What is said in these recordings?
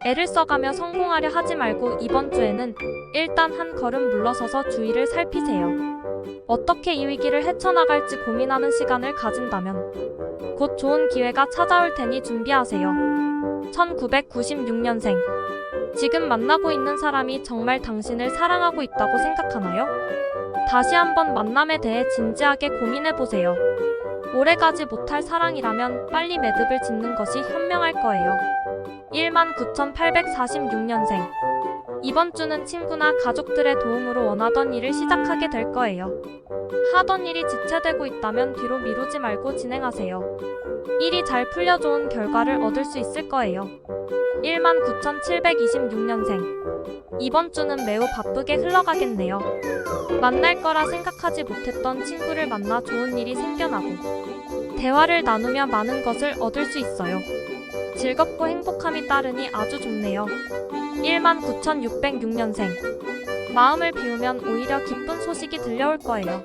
애를 써가며 성공하려 하지 말고 이번 주에는 일단 한 걸음 물러서서 주위를 살피세요. 어떻게 이 위기를 헤쳐나갈지 고민하는 시간을 가진다면 곧 좋은 기회가 찾아올 테니 준비하세요. 1996년생. 지금 만나고 있는 사람이 정말 당신을 사랑하고 있다고 생각하나요? 다시 한번 만남에 대해 진지하게 고민해보세요. 오래가지 못할 사랑이라면 빨리 매듭을 짓는 것이 현명할 거예요. 19,846년생. 이번 주는 친구나 가족들의 도움으로 원하던 일을 시작하게 될 거예요. 하던 일이 지체되고 있다면 뒤로 미루지 말고 진행하세요. 일이 잘 풀려 좋은 결과를 얻을 수 있을 거예요. 19,726년생. 이번 주는 매우 바쁘게 흘러가겠네요. 만날 거라 생각하지 못했던 친구를 만나 좋은 일이 생겨나고 대화를 나누며 많은 것을 얻을 수 있어요. 즐겁고 행복함이 따르니 아주 좋네요. 19,606년생. 마음을 비우면 오히려 기쁜 소식이 들려올 거예요.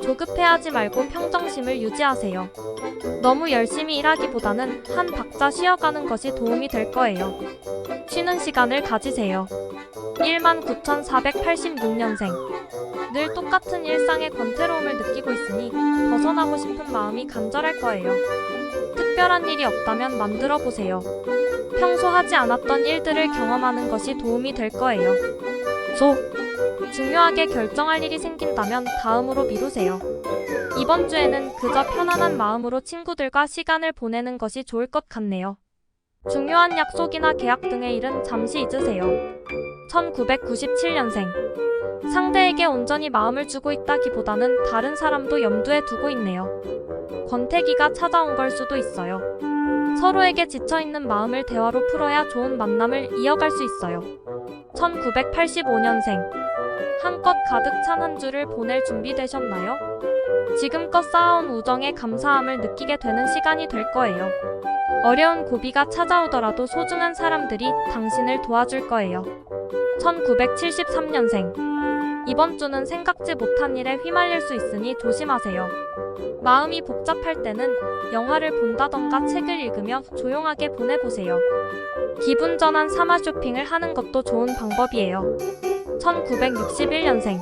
조급해하지 말고 평정심을 유지하세요. 너무 열심히 일하기보다는 한 박자 쉬어가는 것이 도움이 될 거예요. 쉬는 시간을 가지세요. 19,486년생. 늘 똑같은 일상의 권태로움을 느끼고 있으니 벗어나고 싶은 마음이 간절할 거예요. 특별한 일이 없다면 만들어 보세요. 평소 하지 않았던 일들을 경험하는 것이 도움이 될 거예요. 중요하게 결정할 일이 생긴다면 다음으로 미루세요. 이번 주에는 그저 편안한 마음으로 친구들과 시간을 보내는 것이 좋을 것 같네요. 중요한 약속이나 계약 등의 일은 잠시 잊으세요. 1997년생. 상대에게 온전히 마음을 주고 있다기보다는 다른 사람도 염두에 두고 있네요. 권태기가 찾아온 걸 수도 있어요. 서로에게 지쳐있는 마음을 대화로 풀어야 좋은 만남을 이어갈 수 있어요. 1985년생. 한껏 가득 찬 한 주를 보낼 준비 되셨나요? 지금껏 쌓아온 우정에 감사함을 느끼게 되는 시간이 될 거예요. 어려운 고비가 찾아오더라도 소중한 사람들이 당신을 도와줄 거예요. 1973년생. 이번 주는 생각지 못한 일에 휘말릴 수 있으니 조심하세요. 마음이 복잡할 때는 영화를 본다던가 책을 읽으며 조용하게 보내보세요. 기분 전환 삼아 쇼핑을 하는 것도 좋은 방법이에요. 1961년생.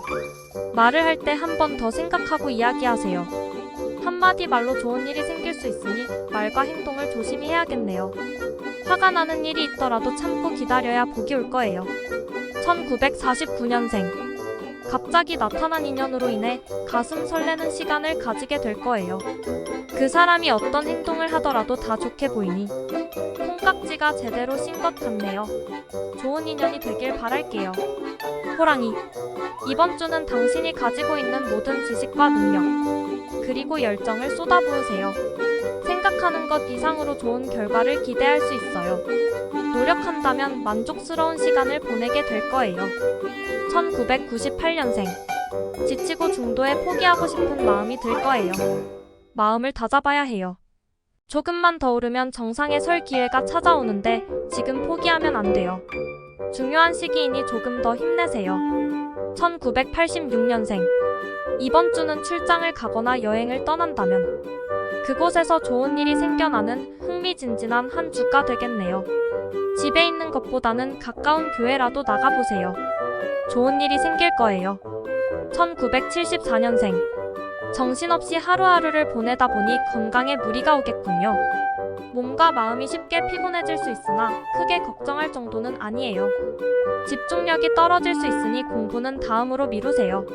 말을 할 때 한 번 더 생각하고 이야기하세요. 한마디 말로 좋은 일이 생길 수 있으니 말과 행동을 조심히 해야겠네요. 화가 나는 일이 있더라도 참고 기다려야 복이 올 거예요. 1949년생. 갑자기 나타난 인연으로 인해 가슴 설레는 시간을 가지게 될 거예요. 그 사람이 어떤 행동을 하더라도 다 좋게 보이니 콩깍지가 제대로 신 것 같네요. 좋은 인연이 되길 바랄게요. 호랑이. 이번 주는 당신이 가지고 있는 모든 지식과 능력, 그리고 열정을 쏟아부으세요. 생각하는 것 이상으로 좋은 결과를 기대할 수 있어요. 노력한다면 만족스러운 시간을 보내게 될 거예요. 1998년생. 지치고 중도에 포기하고 싶은 마음이 들 거예요. 마음을 다잡아야 해요. 조금만 더 오르면 정상에 설 기회가 찾아오는데 지금 포기하면 안 돼요. 중요한 시기이니 조금 더 힘내세요. 1986년생. 이번 주는 출장을 가거나 여행을 떠난다면 그곳에서 좋은 일이 생겨나는 흥미진진한 한 주가 되겠네요. 집에 있는 것보다는 가까운 교회라도 나가보세요. 좋은 일이 생길 거예요. 1974년생. 정신없이 하루하루를 보내다 보니 건강에 무리가 오겠군요. 몸과 마음이 쉽게 피곤해질 수 있으나 크게 걱정할 정도는 아니에요. 집중력이 떨어질 수 있으니 공부는 다음으로 미루세요.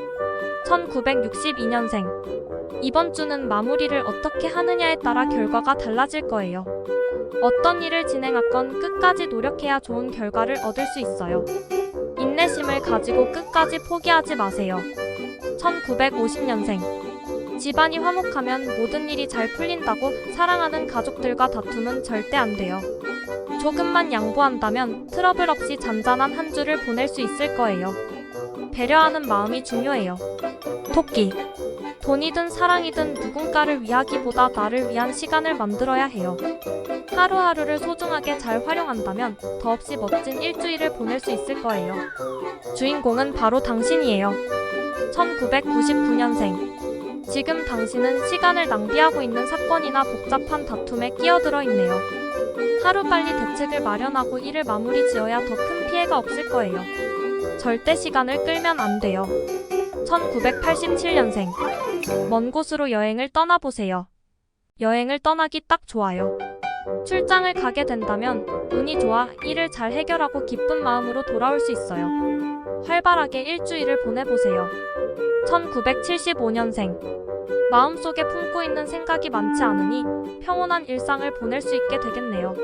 1962년생. 이번 주는 마무리를 어떻게 하느냐에 따라 결과가 달라질 거예요. 어떤 일을 진행하건 끝까지 노력해야 좋은 결과를 얻을 수 있어요. 인내심을 가지고 끝까지 포기하지 마세요. 1950년생. 집안이 화목하면 모든 일이 잘 풀린다고 사랑하는 가족들과 다툼은 절대 안 돼요. 조금만 양보한다면 트러블 없이 잔잔한 한 주를 보낼 수 있을 거예요. 배려하는 마음이 중요해요. 토끼. 돈이든 사랑이든 누군가를 위하기보다 나를 위한 시간을 만들어야 해요. 하루하루를 소중하게 잘 활용한다면 더없이 멋진 일주일을 보낼 수 있을 거예요. 주인공은 바로 당신이에요. 1999년생. 지금 당신은 시간을 낭비하고 있는 사건이나 복잡한 다툼에 끼어들어 있네요. 하루빨리 대책을 마련하고 일을 마무리 지어야 더 큰 피해가 없을 거예요. 절대 시간을 끌면 안 돼요. 1987년생. 먼 곳으로 여행을 떠나보세요. 여행을 떠나기 딱 좋아요. 출장을 가게 된다면 운이 좋아 일을 잘 해결하고 기쁜 마음으로 돌아올 수 있어요. 활발하게 일주일을 보내보세요. 1975년생. 마음속에 품고 있는 생각이 많지 않으니 평온한 일상을 보낼 수 있게 되겠네요.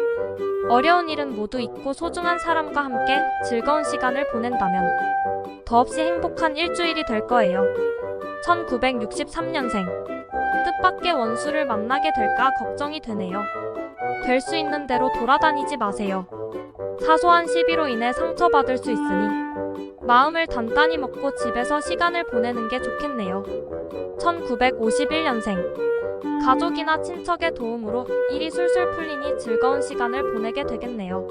어려운 일은 모두 잊고 소중한 사람과 함께 즐거운 시간을 보낸다면 더없이 행복한 일주일이 될 거예요. 1963년생. 뜻밖의 원수를 만나게 될까 걱정이 되네요. 될 수 있는 대로 돌아다니지 마세요. 사소한 시비로 인해 상처받을 수 있으니 마음을 단단히 먹고 집에서 시간을 보내는 게 좋겠네요. 1951년생. 가족이나 친척의 도움으로 일이 술술 풀리니 즐거운 시간을 보내게 되겠네요.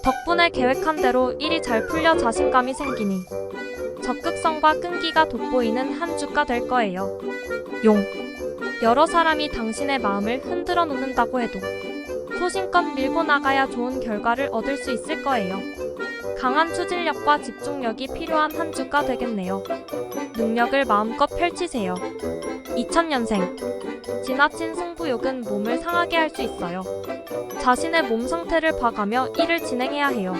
덕분에 계획한 대로 일이 잘 풀려 자신감이 생기니 적극성과 끈기가 돋보이는 한 주가 될 거예요. 용. 여러 사람이 당신의 마음을 흔들어 놓는다고 해도 소신껏 밀고 나가야 좋은 결과를 얻을 수 있을 거예요. 강한 추진력과 집중력이 필요한 한 주가 되겠네요. 능력을 마음껏 펼치세요. 2000년생. 지나친 승부욕은 몸을 상하게 할 수 있어요. 자신의 몸 상태를 봐가며 일을 진행해야 해요.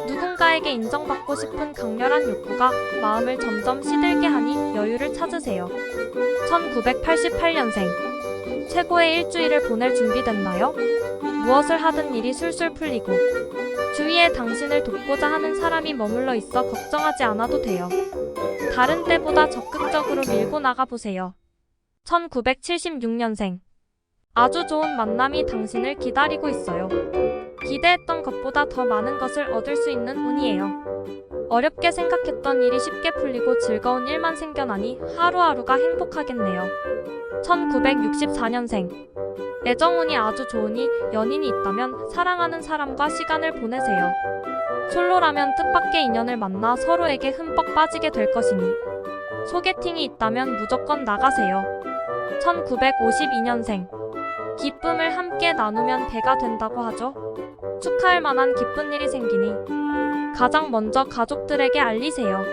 누군가에게 인정받고 싶은 강렬한 욕구가 마음을 점점 시들게 하니 여유를 찾으세요. 1988년생. 최고의 일주일을 보낼 준비됐나요? 무엇을 하든 일이 술술 풀리고 주위에 당신을 돕고자 하는 사람이 머물러 있어 걱정하지 않아도 돼요. 다른 때보다 적극적으로 밀고 나가보세요. 1976년생. 아주 좋은 만남이 당신을 기다리고 있어요. 기대했던 것보다 더 많은 것을 얻을 수 있는 운이에요. 어렵게 생각했던 일이 쉽게 풀리고 즐거운 일만 생겨나니 하루하루가 행복하겠네요. 1964년생. 애정운이 아주 좋으니 연인이 있다면 사랑하는 사람과 시간을 보내세요. 솔로라면 뜻밖의 인연을 만나 서로에게 흠뻑 빠지게 될 것이니 소개팅이 있다면 무조건 나가세요. 1952년생. 기쁨을 함께 나누면 배가 된다고 하죠. 축하할 만한 기쁜 일이 생기니 가장 먼저 가족들에게 알리세요.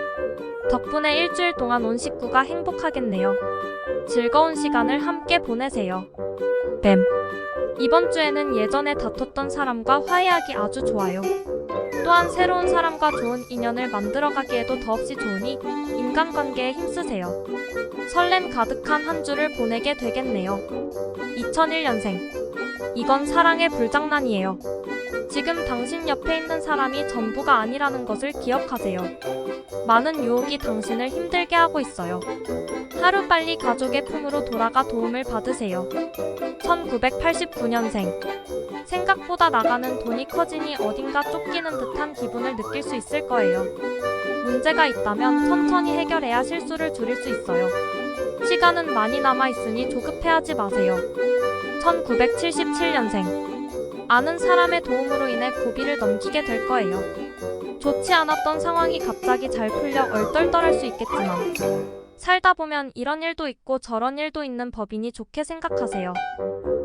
덕분에 일주일 동안 온 식구가 행복하겠네요. 즐거운 시간을 함께 보내세요. 뱀. 이번 주에는 예전에 다퉜던 사람과 화해하기 아주 좋아요. 또한 새로운 사람과 좋은 인연을 만들어가기에도 더없이 좋으니 인간관계에 힘쓰세요. 설렘 가득한 한 주를 보내게 되겠네요. 2001년생. 이건 사랑의 불장난이에요. 지금 당신 옆에 있는 사람이 전부가 아니라는 것을 기억하세요. 많은 유혹이 당신을 힘들게 하고 있어요. 하루빨리 가족의 품으로 돌아가 도움을 받으세요. 1989년생. 생각보다 나가는 돈이 커지니 어딘가 쫓기는 듯한 기분을 느낄 수 있을 거예요. 문제가 있다면 천천히 해결해야 실수를 줄일 수 있어요. 시간은 많이 남아있으니 조급해하지 마세요. 1977년생. 아는 사람의 도움으로 인해 고비를 넘기게 될 거예요. 좋지 않았던 상황이 갑자기 잘 풀려 얼떨떨할 수 있겠지만 살다 보면 이런 일도 있고 저런 일도 있는 법이니 좋게 생각하세요.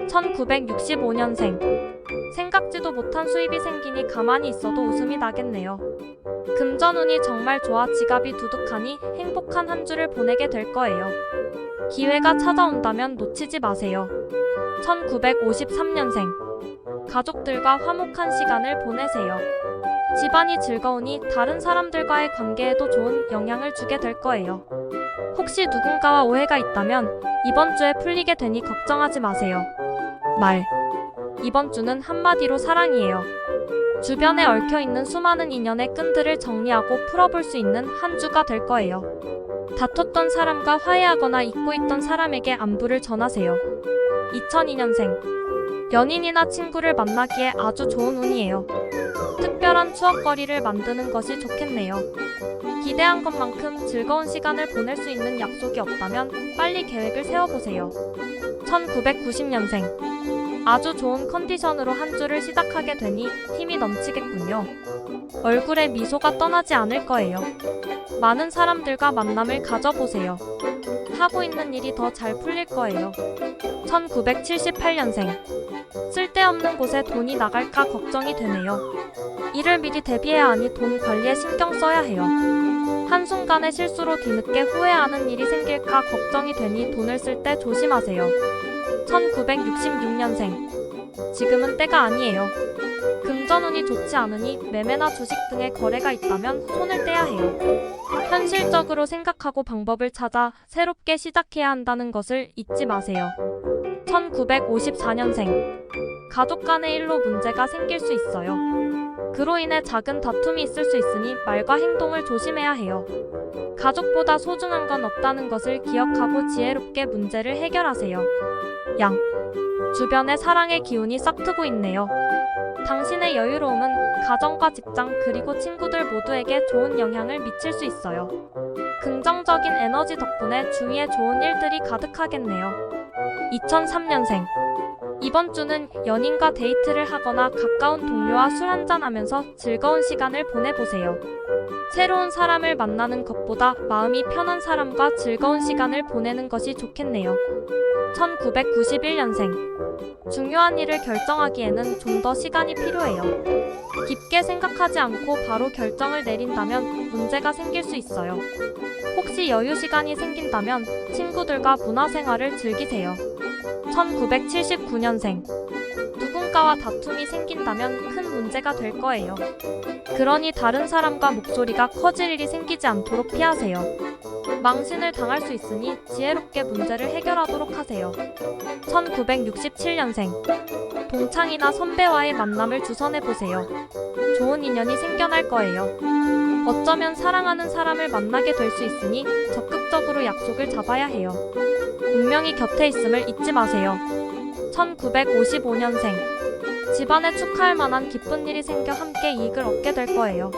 1965년생. 생각지도 못한 수입이 생기니 가만히 있어도 웃음이 나겠네요. 금전운이 정말 좋아 지갑이 두둑하니 행복한 한 주를 보내게 될 거예요. 기회가 찾아온다면 놓치지 마세요. 1953년생. 가족들과 화목한 시간을 보내세요. 집안이 즐거우니 다른 사람들과의 관계에도 좋은 영향을 주게 될 거예요. 혹시 누군가와 오해가 있다면 이번 주에 풀리게 되니 걱정하지 마세요. 말. 이번 주는 한마디로 사랑이에요. 주변에 얽혀있는 수많은 인연의 끈들을 정리하고 풀어볼 수 있는 한 주가 될 거예요. 다퉜던 사람과 화해하거나 잊고 있던 사람에게 안부를 전하세요. 2002년생. 연인이나 친구를 만나기에 아주 좋은 운이에요. 특별한 추억거리를 만드는 것이 좋겠네요. 기대한 것만큼 즐거운 시간을 보낼 수 있는 약속이 없다면 빨리 계획을 세워보세요. 1990년생. 아주 좋은 컨디션으로 한 주를 시작하게 되니 힘이 넘치겠군요. 얼굴에 미소가 떠나지 않을 거예요. 많은 사람들과 만남을 가져보세요. 하고 있는 일이 더 잘 풀릴 거예요. 1978년생. 쓸데없는 곳에 돈이 나갈까 걱정이 되네요. 이를 미리 대비해야 하니 돈 관리에 신경 써야 해요. 한순간의 실수로 뒤늦게 후회하는 일이 생길까 걱정이 되니 돈을 쓸 때 조심하세요. 1966년생. 지금은 때가 아니에요. 금전운이 좋지 않으니 매매나 주식 등의 거래가 있다면 손을 떼야 해요. 현실적으로 생각하고 방법을 찾아 새롭게 시작해야 한다는 것을 잊지 마세요. 1954년생. 가족 간의 일로 문제가 생길 수 있어요. 그로 인해 작은 다툼이 있을 수 있으니 말과 행동을 조심해야 해요. 가족보다 소중한 건 없다는 것을 기억하고 지혜롭게 문제를 해결하세요. 양. 주변에 사랑의 기운이 싹트고 있네요. 당신의 여유로움은 가정과 직장 그리고 친구들 모두에게 좋은 영향을 미칠 수 있어요. 긍정적인 에너지 덕분에 주위에 좋은 일들이 가득하겠네요. 2003년생. 이번 주는 연인과 데이트를 하거나 가까운 동료와 술 한잔하면서 즐거운 시간을 보내보세요. 새로운 사람을 만나는 것보다 마음이 편한 사람과 즐거운 시간을 보내는 것이 좋겠네요. 1991년생. 중요한 일을 결정하기에는 좀 더 시간이 필요해요. 깊게 생각하지 않고 바로 결정을 내린다면 문제가 생길 수 있어요. 혹시 여유 시간이 생긴다면 친구들과 문화생활을 즐기세요. 1979년생. 누군가와 다툼이 생긴다면 큰 문제가 될 거예요. 그러니 다른 사람과 목소리가 커질 일이 생기지 않도록 피하세요. 망신을 당할 수 있으니 지혜롭게 문제를 해결하도록 하세요. 1967년생. 동창이나 선배와의 만남을 주선해보세요. 좋은 인연이 생겨날 거예요. 어쩌면 사랑하는 사람을 만나게 될 수 있으니 적극적으로 약속을 잡아야 해요. 운명이 곁에 있음을 잊지 마세요. 1955년생. 집안에 축하할 만한 기쁜 일이 생겨 함께 이익을 얻게 될 거예요.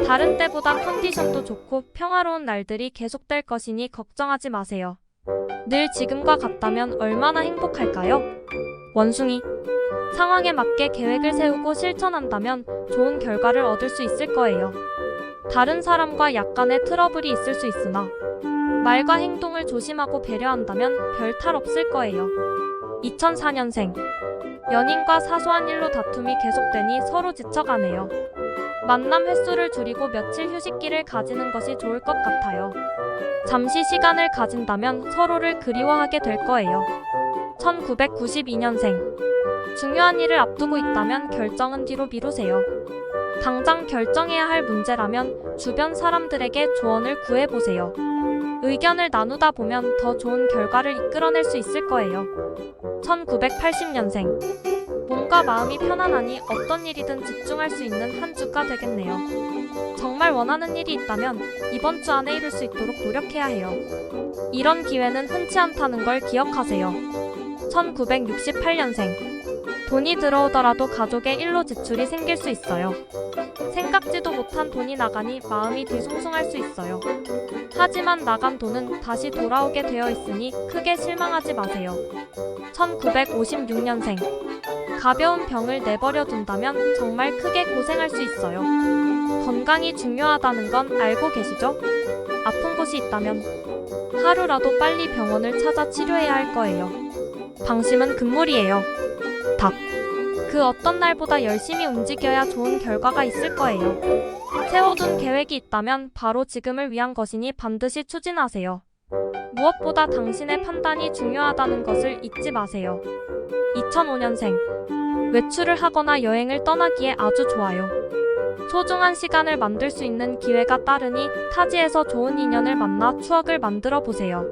다른 때보다 컨디션도 좋고 평화로운 날들이 계속될 것이니 걱정하지 마세요. 늘 지금과 같다면 얼마나 행복할까요? 원숭이. 상황에 맞게 계획을 세우고 실천한다면 좋은 결과를 얻을 수 있을 거예요. 다른 사람과 약간의 트러블이 있을 수 있으나 말과 행동을 조심하고 배려한다면 별 탈 없을 거예요. 2004년생. 연인과 사소한 일로 다툼이 계속되니 서로 지쳐가네요. 만남 횟수를 줄이고 며칠 휴식기를 가지는 것이 좋을 것 같아요. 잠시 시간을 가진다면 서로를 그리워하게 될 거예요. 1992년생. 중요한 일을 앞두고 있다면 결정은 뒤로 미루세요. 당장 결정해야 할 문제라면 주변 사람들에게 조언을 구해보세요. 의견을 나누다 보면 더 좋은 결과를 이끌어낼 수 있을 거예요. 1980년생. 몸과 마음이 편안하니 어떤 일이든 집중할 수 있는 한 주가 되겠네요. 정말 원하는 일이 있다면 이번 주 안에 이룰 수 있도록 노력해야 해요. 이런 기회는 흔치 않다는 걸 기억하세요. 1968년생. 돈이 들어오더라도 가족의 일로 지출이 생길 수 있어요. 생각지도 못한 돈이 나가니 마음이 뒤숭숭할 수 있어요. 하지만 나간 돈은 다시 돌아오게 되어 있으니 크게 실망하지 마세요. 1956년생. 가벼운 병을 내버려 둔다면 정말 크게 고생할 수 있어요. 건강이 중요하다는 건 알고 계시죠? 아픈 곳이 있다면 하루라도 빨리 병원을 찾아 치료해야 할 거예요. 방심은 금물이에요. 닭. 그 어떤 날보다 열심히 움직여야 좋은 결과가 있을 거예요. 세워둔 계획이 있다면 바로 지금을 위한 것이니 반드시 추진하세요. 무엇보다 당신의 판단이 중요하다는 것을 잊지 마세요. 2005년생. 외출을 하거나 여행을 떠나기에 아주 좋아요. 소중한 시간을 만들 수 있는 기회가 따르니 타지에서 좋은 인연을 만나 추억을 만들어 보세요.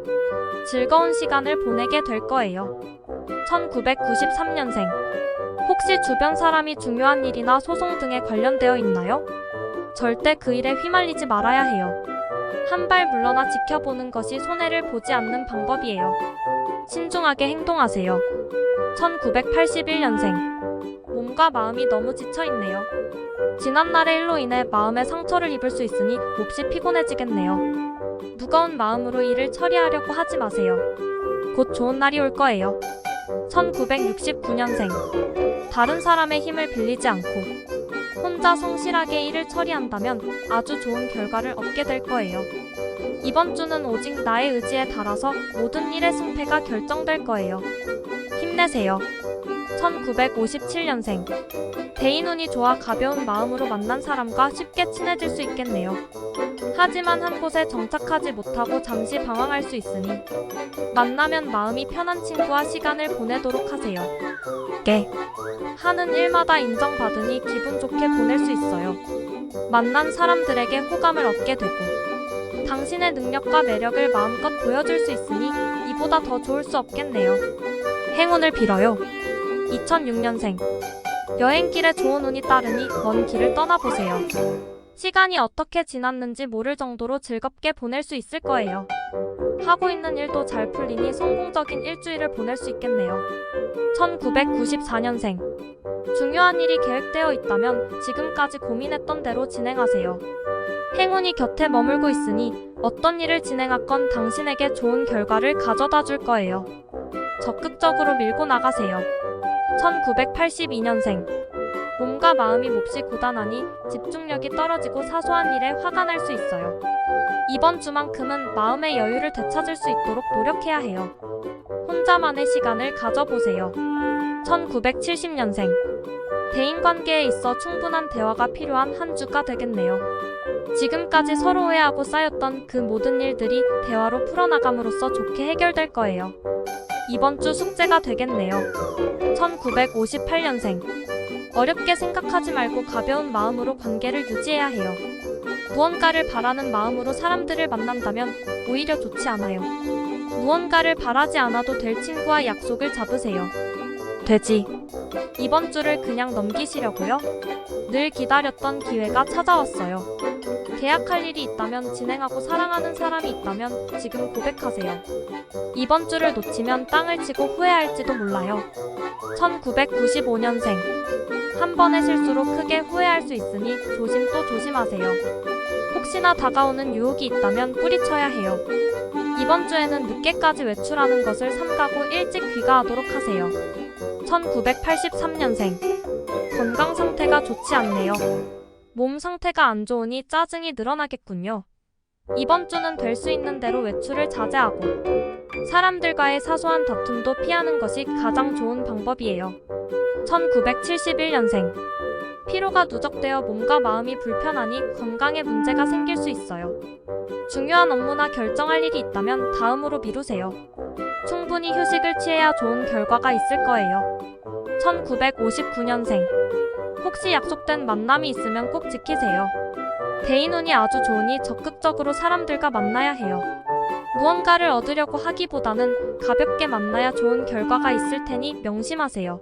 즐거운 시간을 보내게 될 거예요. 1993년생. 혹시 주변 사람이 중요한 일이나 소송 등에 관련되어 있나요? 절대 그 일에 휘말리지 말아야 해요. 한 발 물러나 지켜보는 것이 손해를 보지 않는 방법이에요. 신중하게 행동하세요. 1981년생. 몸과 마음이 너무 지쳐있네요. 지난날의 일로 인해 마음에 상처를 입을 수 있으니 몹시 피곤해지겠네요. 무거운 마음으로 일을 처리하려고 하지 마세요. 곧 좋은 날이 올 거예요. 1969년생. 다른 사람의 힘을 빌리지 않고 혼자 성실하게 일을 처리한다면 아주 좋은 결과를 얻게 될 거예요. 이번 주는 오직 나의 의지에 따라서 모든 일의 승패가 결정될 거예요. 힘내세요. 1957년생. 대인운이 좋아 가벼운 마음으로 만난 사람과 쉽게 친해질 수 있겠네요. 하지만 한 곳에 정착하지 못하고 잠시 방황할 수 있으니 만나면 마음이 편한 친구와 시간을 보내도록 하세요. 하는 일마다 인정받으니 기분 좋게 보낼 수 있어요. 만난 사람들에게 호감을 얻게 되고 당신의 능력과 매력을 마음껏 보여줄 수 있으니 이보다 더 좋을 수 없겠네요. 행운을 빌어요. 2006년생. 여행길에 좋은 운이 따르니 먼 길을 떠나보세요. 시간이 어떻게 지났는지 모를 정도로 즐겁게 보낼 수 있을 거예요. 하고 있는 일도 잘 풀리니 성공적인 일주일을 보낼 수 있겠네요. 1994년생. 중요한 일이 계획되어 있다면 지금까지 고민했던 대로 진행하세요. 행운이 곁에 머물고 있으니 어떤 일을 진행하건 당신에게 좋은 결과를 가져다 줄 거예요. 적극적으로 밀고 나가세요. 1982년생. 몸과 마음이 몹시 고단하니 집중력이 떨어지고 사소한 일에 화가 날 수 있어요. 이번 주만큼은 마음의 여유를 되찾을 수 있도록 노력해야 해요. 혼자만의 시간을 가져보세요. 1970년생. 대인관계에 있어 충분한 대화가 필요한 한 주가 되겠네요. 지금까지 서로 오해하고 쌓였던 그 모든 일들이 대화로 풀어나감으로써 좋게 해결될 거예요. 이번 주 숙제가 되겠네요. 1958년생. 어렵게 생각하지 말고 가벼운 마음으로 관계를 유지해야 해요. 무언가를 바라는 마음으로 사람들을 만난다면 오히려 좋지 않아요. 무언가를 바라지 않아도 될 친구와 약속을 잡으세요. 되지. 이번 주를 그냥 넘기시려고요? 늘 기다렸던 기회가 찾아왔어요. 계약할 일이 있다면 진행하고 사랑하는 사람이 있다면 지금 고백하세요. 이번 주를 놓치면 땅을 치고 후회할지도 몰라요. 1995년생. 한 번의 실수로 크게 후회할 수 있으니 조심 또 조심하세요. 혹시나 다가오는 유혹이 있다면 뿌리쳐야 해요. 이번 주에는 늦게까지 외출하는 것을 삼가고 일찍 귀가하도록 하세요. 1983년생. 건강 상태가 좋지 않네요. 몸 상태가 안 좋으니 짜증이 늘어나겠군요. 이번 주는 될 수 있는 대로 외출을 자제하고 사람들과의 사소한 다툼도 피하는 것이 가장 좋은 방법이에요. 1971년생. 피로가 누적되어 몸과 마음이 불편하니 건강에 문제가 생길 수 있어요. 중요한 업무나 결정할 일이 있다면 다음으로 미루세요. 충분히 휴식을 취해야 좋은 결과가 있을 거예요. 1959년생. 혹시 약속된 만남이 있으면 꼭 지키세요. 대인운이 아주 좋으니 적극적으로 사람들과 만나야 해요. 무언가를 얻으려고 하기보다는 가볍게 만나야 좋은 결과가 있을 테니 명심하세요.